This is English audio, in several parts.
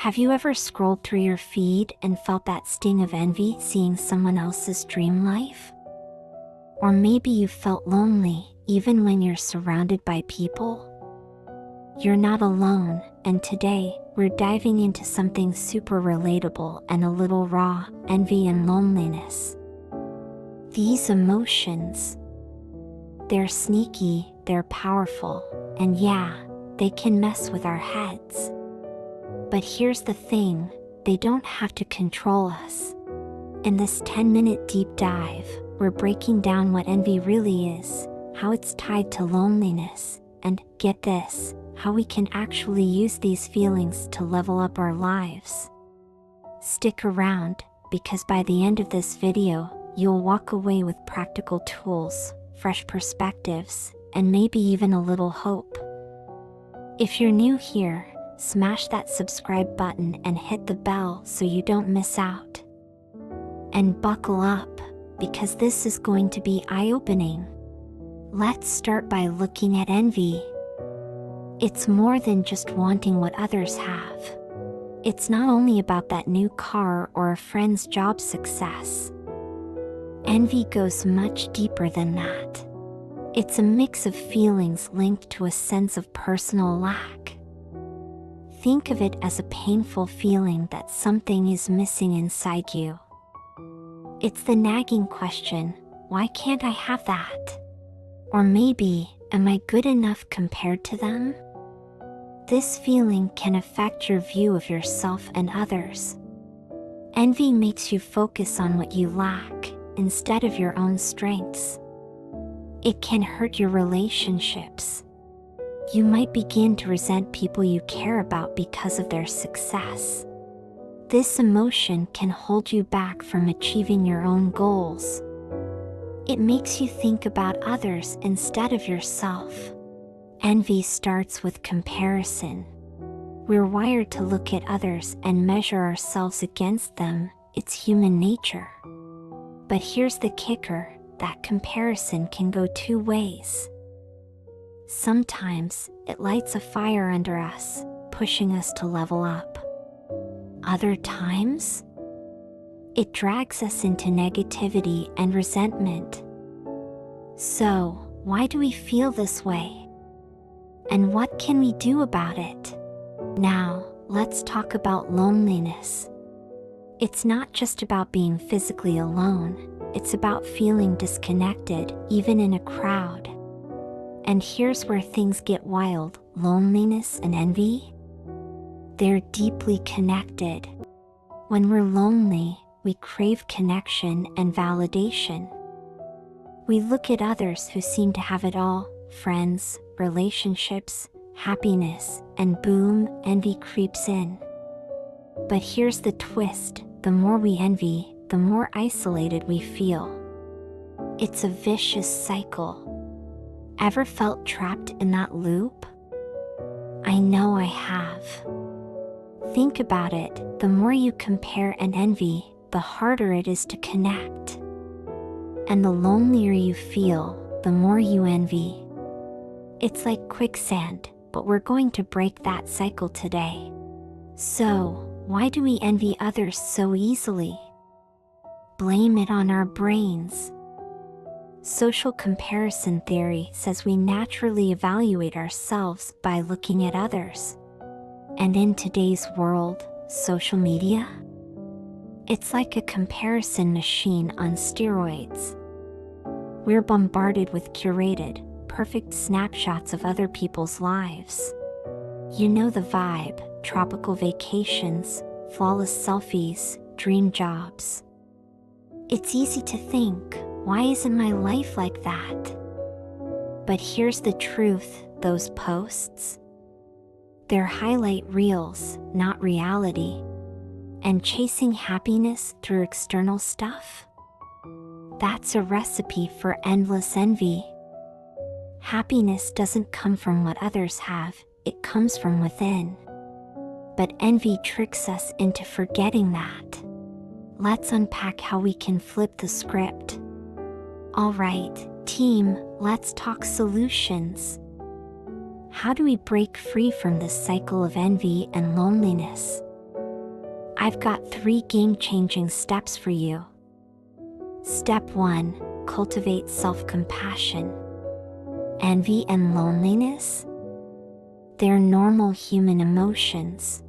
Have you ever scrolled through your feed and felt that sting of envy seeing someone else's dream life? Or maybe you felt lonely even when you're surrounded by people? You're not alone, and today we're diving into something super relatable and a little raw: envy and loneliness. These emotions, they're sneaky, they're powerful, and yeah, they can mess with our heads. But here's the thing, they don't have to control us. In this 10-minute deep dive, we're breaking down what envy really is, how it's tied to loneliness, and, get this, how we can actually use these feelings to level up our lives. Stick around, because by the end of this video, you'll walk away with practical tools, fresh perspectives, and maybe even a little hope. If you're new here, smash that subscribe button and hit the bell so you don't miss out. And buckle up, because this is going to be eye-opening. Let's start by looking at envy. It's more than just wanting what others have. It's not only about that new car or a friend's job success. Envy goes much deeper than that. It's a mix of feelings linked to a sense of personal lack. Think of it as a painful feeling that something is missing inside you. It's the nagging question, why can't I have that? Or maybe, am I good enough compared to them? This feeling can affect your view of yourself and others. Envy makes you focus on what you lack, instead of your own strengths. It can hurt your relationships. You might begin to resent people you care about because of their success. This emotion can hold you back from achieving your own goals. It makes you think about others instead of yourself. Envy starts with comparison. We're wired to look at others and measure ourselves against them. It's human nature. But here's the kicker, that comparison can go two ways. Sometimes, it lights a fire under us, pushing us to level up. Other times, it drags us into negativity and resentment. So, why do we feel this way? And what can we do about it? Now, let's talk about loneliness. It's not just about being physically alone, it's about feeling disconnected, even in a crowd. And here's where things get wild: loneliness and envy? They're deeply connected. When we're lonely, we crave connection and validation. We look at others who seem to have it all: friends, relationships, happiness, and boom, envy creeps in. But here's the twist: the more we envy, the more isolated we feel. It's a vicious cycle. Ever felt trapped in that loop? I know I have. Think about it, the more you compare and envy, the harder it is to connect. And the lonelier you feel, the more you envy. It's like quicksand, but we're going to break that cycle today. So, why do we envy others so easily? Blame it on our brains. Social comparison theory says we naturally evaluate ourselves by looking at others. And in today's world, social media? It's like a comparison machine on steroids. We're bombarded with curated, perfect snapshots of other people's lives. You know the vibe: tropical vacations, flawless selfies, dream jobs. It's easy to think, why isn't my life like that? But here's the truth, those posts, they're highlight reels, not reality. And chasing happiness through external stuff? That's a recipe for endless envy. Happiness doesn't come from what others have, it comes from within. But envy tricks us into forgetting that. Let's unpack how we can flip the script. Alright, team, let's talk solutions. How do we break free from this cycle of envy and loneliness? I've got 3 game-changing steps for you. Step 1. Cultivate self-compassion. Envy and loneliness? They're normal human emotions.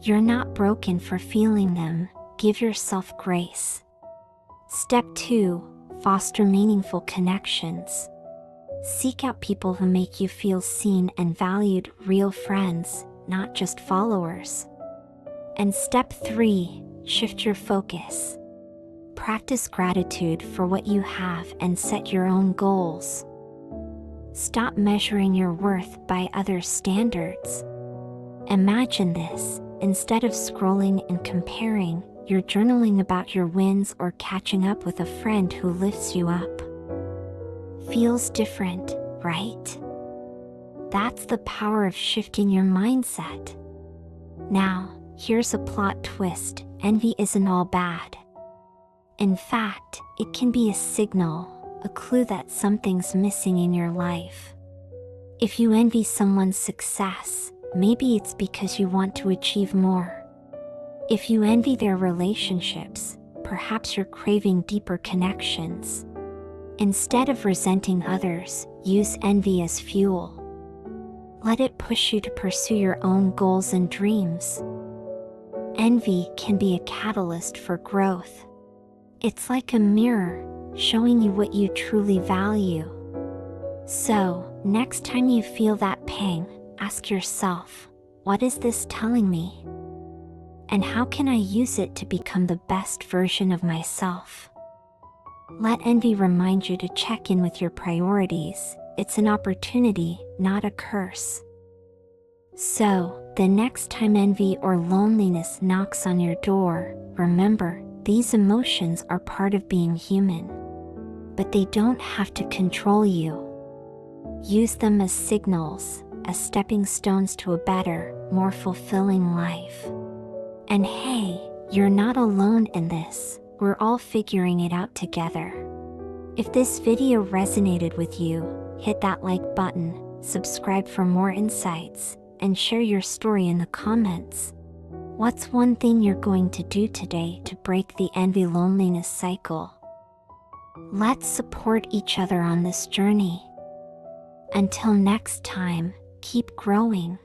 You're not broken for feeling them. Give yourself grace. Step 2. Foster meaningful connections. Seek out people who make you feel seen and valued, real friends, not just followers. And step 3. Shift your focus. Practice gratitude for what you have and set your own goals. Stop measuring your worth by others' standards. Imagine this: instead of scrolling and comparing, you're journaling about your wins or catching up with a friend who lifts you up. Feels different, right? That's the power of shifting your mindset. Now, here's a plot twist: envy isn't all bad. In fact, it can be a signal, a clue that something's missing in your life. If you envy someone's success, maybe it's because you want to achieve more. If you envy their relationships, perhaps you're craving deeper connections. Instead of resenting others, use envy as fuel. Let it push you to pursue your own goals and dreams. Envy can be a catalyst for growth. It's like a mirror, showing you what you truly value. So, next time you feel that pang, ask yourself, what is this telling me? And how can I use it to become the best version of myself? Let envy remind you to check in with your priorities. It's an opportunity, not a curse. So, the next time envy or loneliness knocks on your door, remember, these emotions are part of being human. But they don't have to control you. Use them as signals, as stepping stones to a better, more fulfilling life. And hey, you're not alone in this. We're all figuring it out together. If this video resonated with you, hit that like button, subscribe for more insights, and share your story in the comments. What's one thing you're going to do today to break the envy-loneliness cycle? Let's support each other on this journey. Until next time, keep growing.